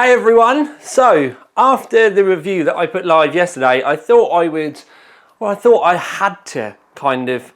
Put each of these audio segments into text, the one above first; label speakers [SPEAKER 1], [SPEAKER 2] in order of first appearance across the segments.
[SPEAKER 1] Hey everyone, so after the review that I put live yesterday, I thought I had to kind of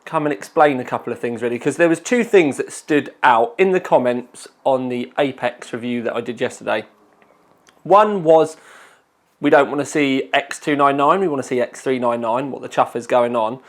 [SPEAKER 1] come and explain a couple of things really, because there was two things that stood out in the comments on the Apex review that I did yesterday. One was, we don't want to see X299, we want to see X399, what the chuff is going on.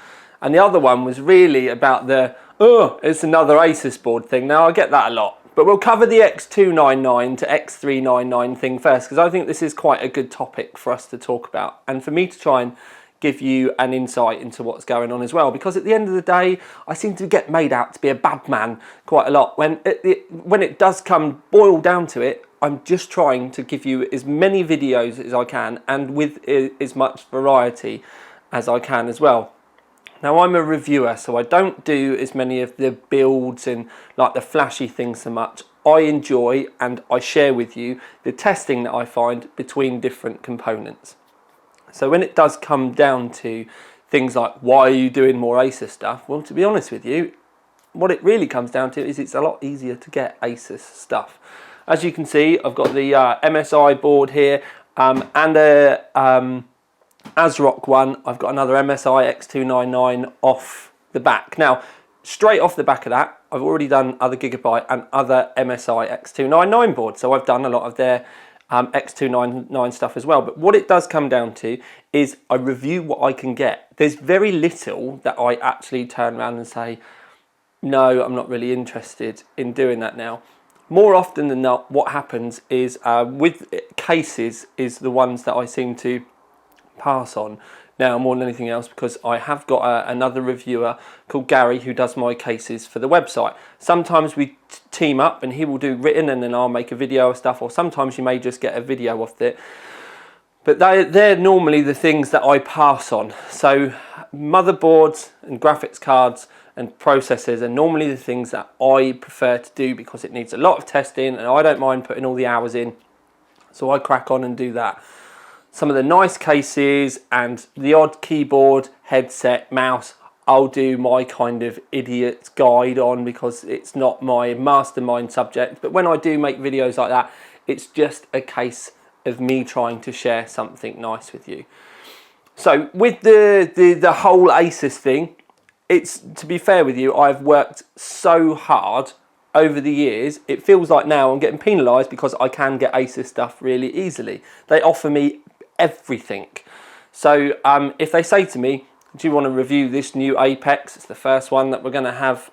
[SPEAKER 1] And the other one was really about the, it's another Asus board thing. Now I get that a lot. But we'll cover the X299 to X399 thing first, because I think this is quite a good topic for us to talk about, and for me to try and give you an insight into what's going on as well, because at the end of the day I seem to get made out to be a bad man quite a lot when it does come boil down to it. I'm just trying to give you as many videos as I can, and with as much variety as I can as well. Now I'm a reviewer, so I don't do as many of the builds and like the flashy things so much. I enjoy and I share with you the testing that I find between different components. So when it does come down to things like, why are you doing more Asus stuff? Well, to be honest with you, what it really comes down to is it's a lot easier to get Asus stuff. As you can see, I've got the MSI board here and a ASRock one. I've got another MSI X299 off the back. Now, straight off the back of that, I've already done other Gigabyte and other MSI X299 boards. So I've done a lot of their X299 stuff as well. But what it does come down to is I review what I can get. There's very little that I actually turn around and say, no, I'm not really interested in doing that now. More often than not, what happens is with cases is the ones that I seem to pass on now more than anything else, because I have got another reviewer called Gary who does my cases for the website. Sometimes we team up and he will do written and then I'll make a video of stuff, or sometimes you may just get a video of it. But they're normally the things that I pass on. So motherboards and graphics cards and processors are normally the things that I prefer to do, because it needs a lot of testing and I don't mind putting all the hours in. So I crack on and do that. Some of the nice cases and the odd keyboard, headset, mouse, I'll do my kind of idiot guide on, because it's not my mastermind subject. But when I do make videos like that, it's just a case of me trying to share something nice with you. So with the whole Asus thing, it's, to be fair with you, I've worked so hard over the years. It feels like now I'm getting penalised because I can get Asus stuff really easily. They offer me everything. So if they say to me, do you want to review this new Apex? It's the first one that we're going to have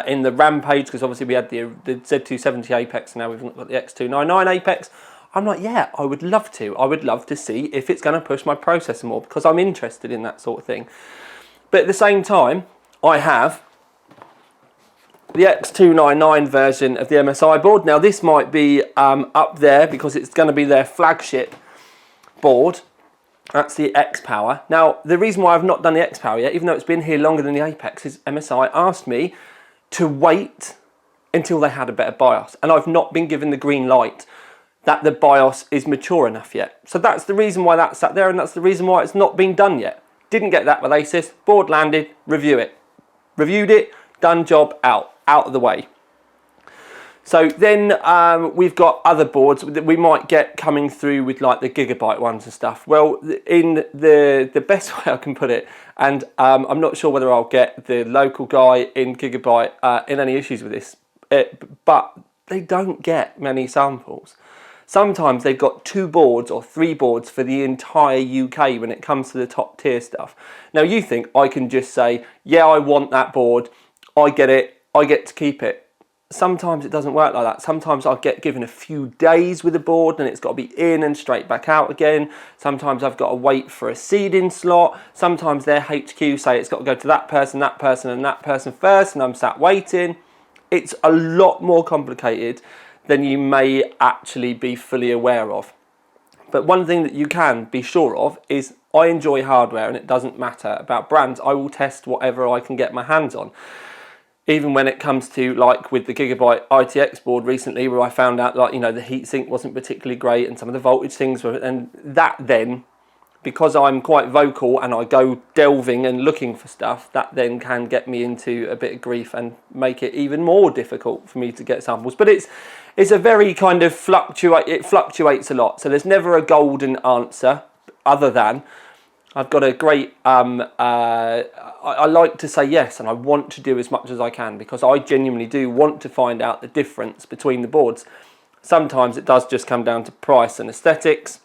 [SPEAKER 1] in the Rampage, because obviously we had the Z270 Apex, and now we've got the X299 Apex. I'm like, yeah, I would love to. I would love to see if it's going to push my processor more, because I'm interested in that sort of thing. But at the same time, I have the X299 version of the MSI board. Now this might be up there because it's going to be their flagship board. That's the X Power. Now the reason why I've not done the X Power yet, even though it's been here longer than the Apex, is MSI asked me to wait until they had a better BIOS, and I've not been given the green light that the BIOS is mature enough yet. So that's the reason why that's sat there, and that's the reason why it's not been done yet. Didn't get that with Asus. Board landed, review it. Reviewed it, done, job, out of the way. So then we've got other boards that we might get coming through with like the Gigabyte ones and stuff. Well, in the best way I can put it, and I'm not sure whether I'll get the local guy in Gigabyte in any issues with this, but they don't get many samples. Sometimes they've got 2 boards or 3 boards for the entire UK when it comes to the top tier stuff. Now you think I can just say, yeah, I want that board, I get it, I get to keep it. Sometimes it doesn't work like that. Sometimes I'll get given a few days with a board and it's got to be in and straight back out again. Sometimes I've got to wait for a seed-in slot. Sometimes their HQ say it's got to go to that person and that person first, and I'm sat waiting. It's a lot more complicated than you may actually be fully aware of. But one thing that you can be sure of is I enjoy hardware, and it doesn't matter about brands. I will test whatever I can get my hands on. Even when it comes to, like with the Gigabyte ITX board recently, where I found out, like, you know, the heatsink wasn't particularly great and some of the voltage things were, and that then because I'm quite vocal and I go delving and looking for stuff, that then can get me into a bit of grief and make it even more difficult for me to get samples. But it's a very kind of it fluctuates a lot. So there's never a golden answer, other than I've got a great, I like to say yes, and I want to do as much as I can, because I genuinely do want to find out the difference between the boards. Sometimes it does just come down to price and aesthetics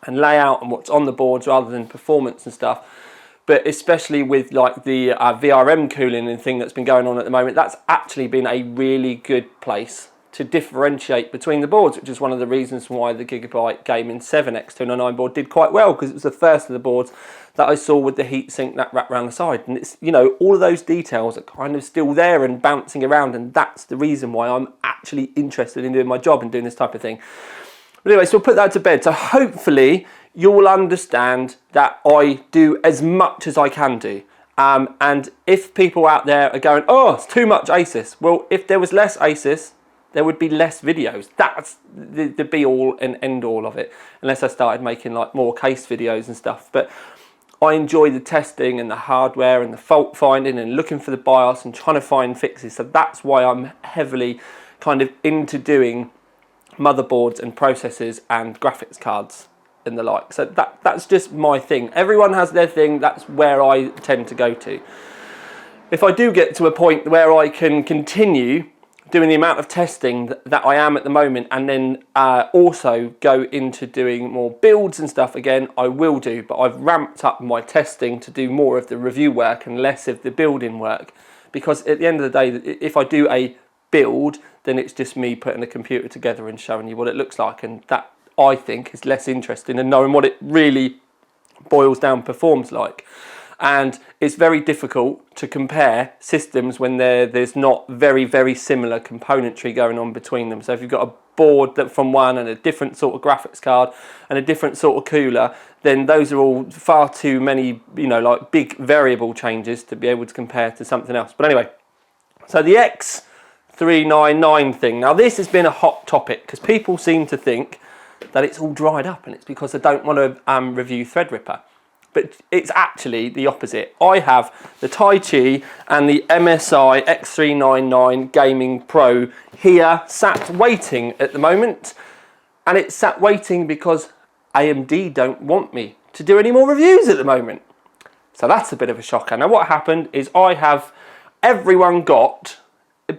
[SPEAKER 1] and layout and what's on the boards rather than performance and stuff. But especially with like the VRM cooling and thing that's been going on at the moment, that's actually been a really good place to differentiate between the boards, which is one of the reasons why the Gigabyte Gaming 7 X399 board did quite well, because it was the first of the boards that I saw with the heatsink that wrapped around the side. And it's, you know, all of those details are kind of still there and bouncing around, and that's the reason why I'm actually interested in doing my job and doing this type of thing. But anyway, so we'll put that to bed. So hopefully you will understand that I do as much as I can do. And if people out there are going, oh, it's too much Asus. Well, if there was less Asus, there would be less videos. That's the be all and end all of it, unless I started making like more case videos and stuff. But I enjoy the testing and the hardware and the fault finding and looking for the BIOS and trying to find fixes. So that's why I'm heavily kind of into doing motherboards and processors and graphics cards and the like. So that's just my thing. Everyone has their thing. That's where I tend to go to. If I do get to a point where I can continue doing the amount of testing that I am at the moment, and then also go into doing more builds and stuff again, I will do. But I've ramped up my testing to do more of the review work and less of the building work, because at the end of the day, if I do a build, then it's just me putting a computer together and showing you what it looks like, and that I think is less interesting than knowing what it really boils down performs like. And it's very difficult to compare systems when there's not very, very similar componentry going on between them. So if you've got a board that from one and a different sort of graphics card and a different sort of cooler, then those are all far too many, you know, like big variable changes to be able to compare to something else. But anyway, so the X399 thing. Now this has been a hot topic because people seem to think that it's all dried up, and it's because I don't want to review Threadripper. But it's actually the opposite. I have the Tai Chi and the MSI X399 Gaming Pro here sat waiting at the moment. And it's sat waiting because AMD don't want me to do any more reviews at the moment. So that's a bit of a shocker. Now what happened is everyone got,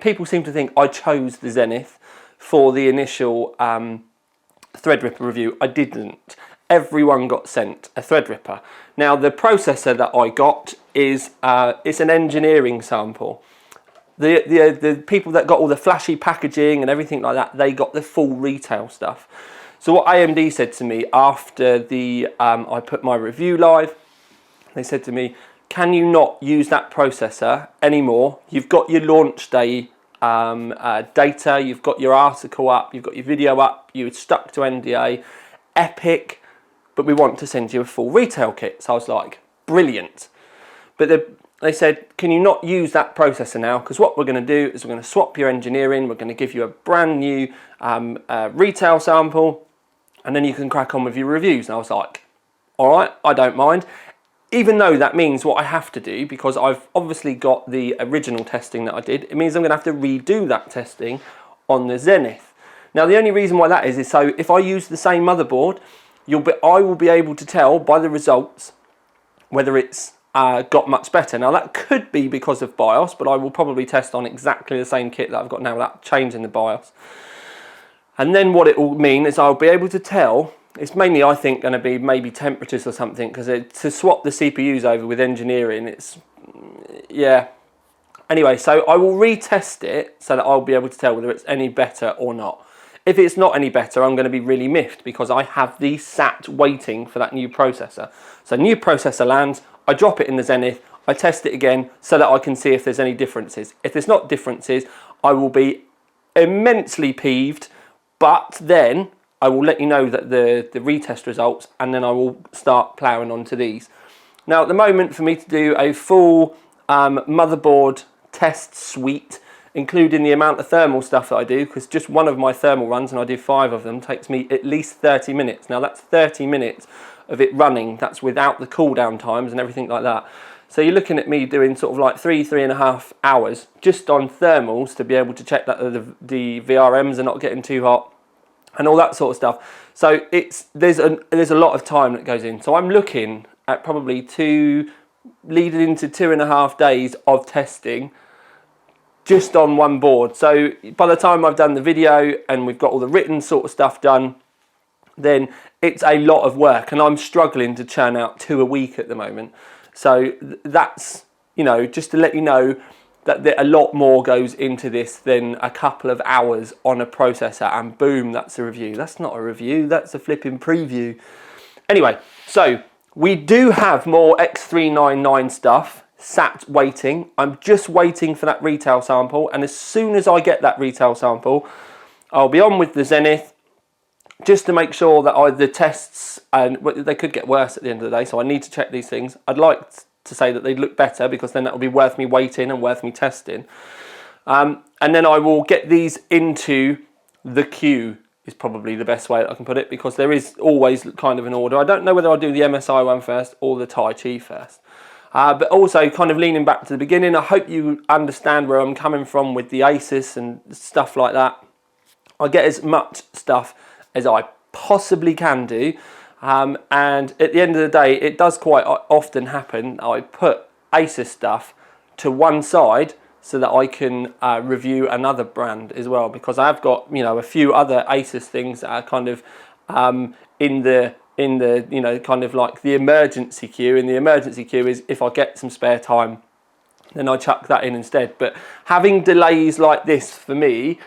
[SPEAKER 1] people seem to think I chose the Zenith for the initial Threadripper review. I didn't. Everyone got sent a Threadripper. Now the processor that I got is it's an engineering sample. The people that got all the flashy packaging and everything like that, they got the full retail stuff. So what AMD said to me after I put my review live, they said to me, can you not use that processor anymore? You've got your launch day data, you've got your article up, you've got your video up, you're stuck to NDA, epic. But we want to send you a full retail kit. So I was like, brilliant. But they said, can you not use that processor now? Because what we're going to do is we're going to swap your engineering. We're going to give you a brand new retail sample, and then you can crack on with your reviews. And I was like, all right, I don't mind. Even though that means what I have to do, because I've obviously got the original testing that I did, it means I'm going to have to redo that testing on the Zenith. Now, the only reason why that is so if I use the same motherboard, I will be able to tell by the results whether it's got much better. Now that could be because of BIOS, but I will probably test on exactly the same kit that I've got now without changing the BIOS. And then what it will mean is I'll be able to tell, it's mainly I think going to be maybe temperatures or something, because to swap the CPUs over with engineering, it's, yeah. Anyway, so I will retest it so that I'll be able to tell whether it's any better or not. If it's not any better, I'm going to be really miffed because I have these sat waiting for that new processor. So new processor lands, I drop it in the Zenith, I test it again so that I can see if there's any differences. If there's not differences, I will be immensely peeved, but then I will let you know that the retest results, and then I will start ploughing onto these. Now at the moment, for me to do a full motherboard test suite, including the amount of thermal stuff that I do, because just one of my thermal runs, and I do 5 of them, takes me at least 30 minutes. Now that's 30 minutes of it running. That's without the cool down times and everything like that. So you're looking at me doing sort of like 3.5 hours just on thermals to be able to check that the VRMs are not getting too hot and all that sort of stuff. So there's a lot of time that goes in. So I'm looking at probably leading into 2.5 days of testing just on one board. So by the time I've done the video and we've got all the written sort of stuff done, then it's a lot of work, and I'm struggling to churn out 2 a week at the moment. So that's, you know, just to let you know that a lot more goes into this than a couple of hours on a processor and boom, that's a review. That's not a review, that's a flipping preview. Anyway, so we do have more X399 stuff sat waiting. I'm just waiting for that retail sample, and as soon as I get that retail sample, I'll be on with the Zenith just to make sure that the tests, and they could get worse at the end of the day, so I need to check these things. I'd like to say that they'd look better, because then that will be worth me waiting and worth me testing. And then I will get these into the queue, is probably the best way that I can put it, because there is always kind of an order. I don't know whether I'll do the MSI one first or the Tai Chi first. But also kind of leaning back to the beginning, I hope you understand where I'm coming from with the Asus and stuff like that. I get as much stuff as I possibly can do, and at the end of the day, it does quite often happen I put Asus stuff to one side so that I can review another brand as well, because I've got, you know, a few other Asus things that are kind of in the you know, kind of like the emergency queue. And the emergency queue is if I get some spare time, then I chuck that in instead. But having delays like this for me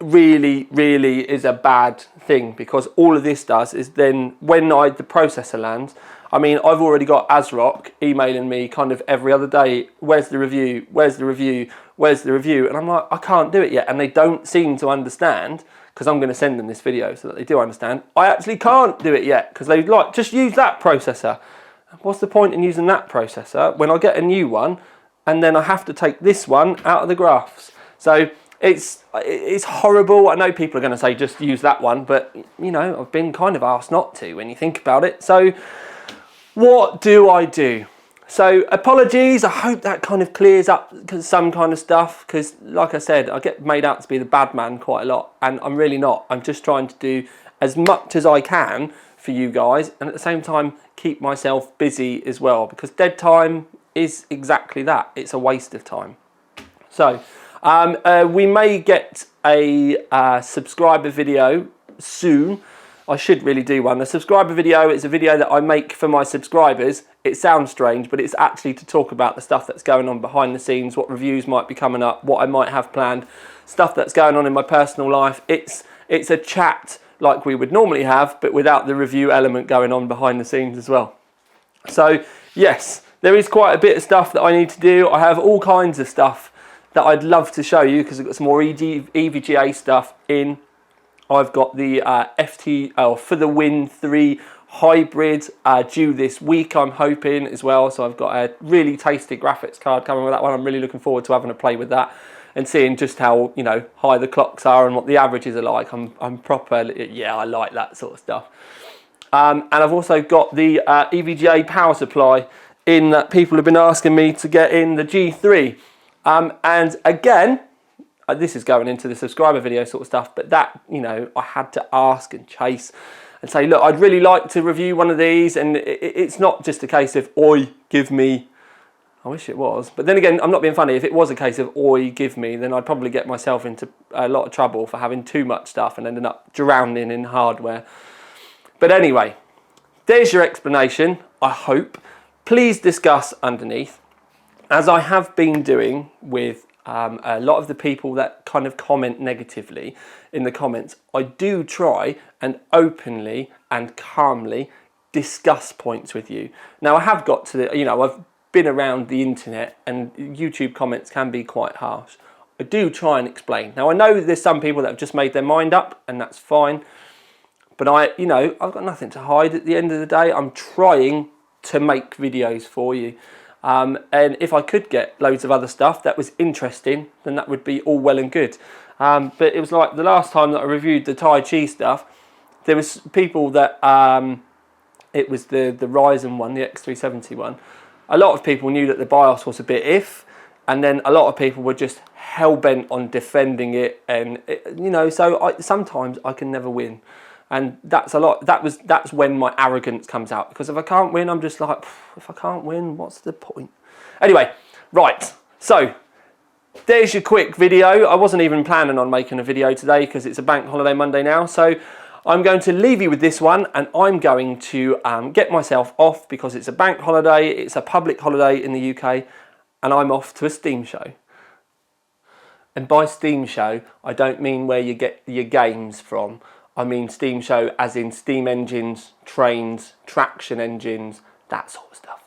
[SPEAKER 1] really is a bad thing, because all of this does is then when the processor lands, I mean, I've already got ASRock emailing me kind of every other day, where's the review, where's the review, where's the review, and I'm like, I can't do it yet, and they don't seem to understand, because I'm going to send them this video so that they do understand. I actually can't do it yet, because they like, just use that processor. What's the point in using that processor when I get a new one and then I have to take this one out of the graphs? So it's horrible. I know people are going to say just use that one, but you know, I've been kind of asked not to when you think about it. So what do I do? So apologies, I hope that kind of clears up some kind of stuff, because like I said, I get made out to be the bad man quite a lot, and I'm really not. I'm just trying to do as much as I can for you guys, and at the same time keep myself busy as well, because dead time is exactly that. It's a waste of time. So we may get a subscriber video soon. I should really do one. The subscriber video is a video that I make for my subscribers. It sounds strange, but it's actually to talk about the stuff that's going on behind the scenes, what reviews might be coming up, what I might have planned, stuff that's going on in my personal life. It's a chat like we would normally have, but without the review element going on behind the scenes as well. So yes, there is quite a bit of stuff that I need to do. I have all kinds of stuff that I'd love to show you, because I've got some more EVGA stuff in. I've got the For the Win 3 hybrid due this week, I'm hoping, as well. So I've got a really tasty graphics card coming with that one. I'm really looking forward to having a play with that and seeing just how, you know, high the clocks are and what the averages are like. I'm proper, yeah, I like that sort of stuff. And I've also got the EVGA power supply in that people have been asking me to get in the G3. And again, this is going into the subscriber video sort of stuff, but that, you know, I had to ask and chase and say, look, I'd really like to review one of these, and it's not just a case of, oi, give me. I wish it was, but then again, I'm not being funny. If it was a case of, oi, give me, then I'd probably get myself into a lot of trouble for having too much stuff and ending up drowning in hardware. But anyway, there's your explanation, I hope. Please discuss underneath, as I have been doing with a lot of the people that kind of comment negatively in the comments. I do try and openly and calmly discuss points with you. Now, I have got to the, you know, I've been around the internet, and YouTube comments can be quite harsh. I do try and explain. Now, I know there's some people that have just made their mind up, and that's fine. But you know, I've got nothing to hide at the end of the day. I'm trying to make videos for you. And if I could get loads of other stuff that was interesting, then that would be all well and good. But it was like the last time that I reviewed the Tai Chi stuff, there was people that it was the Ryzen one, the X370 one. A lot of people knew that the BIOS was a bit iff, and then a lot of people were just hell-bent on defending it, and you know, so sometimes I can never win. And that's when my arrogance comes out, because if I can't win, I'm just like, if I can't win, what's the point? Anyway, right, so there's your quick video. I wasn't even planning on making a video today because it's a bank holiday Monday now, so I'm going to leave you with this one, and I'm going to get myself off because it's a bank holiday, it's a public holiday in the UK, and I'm off to a Steam show. And by Steam show, I don't mean where you get your games from. I mean Steam show as in steam engines, trains, traction engines, that sort of stuff.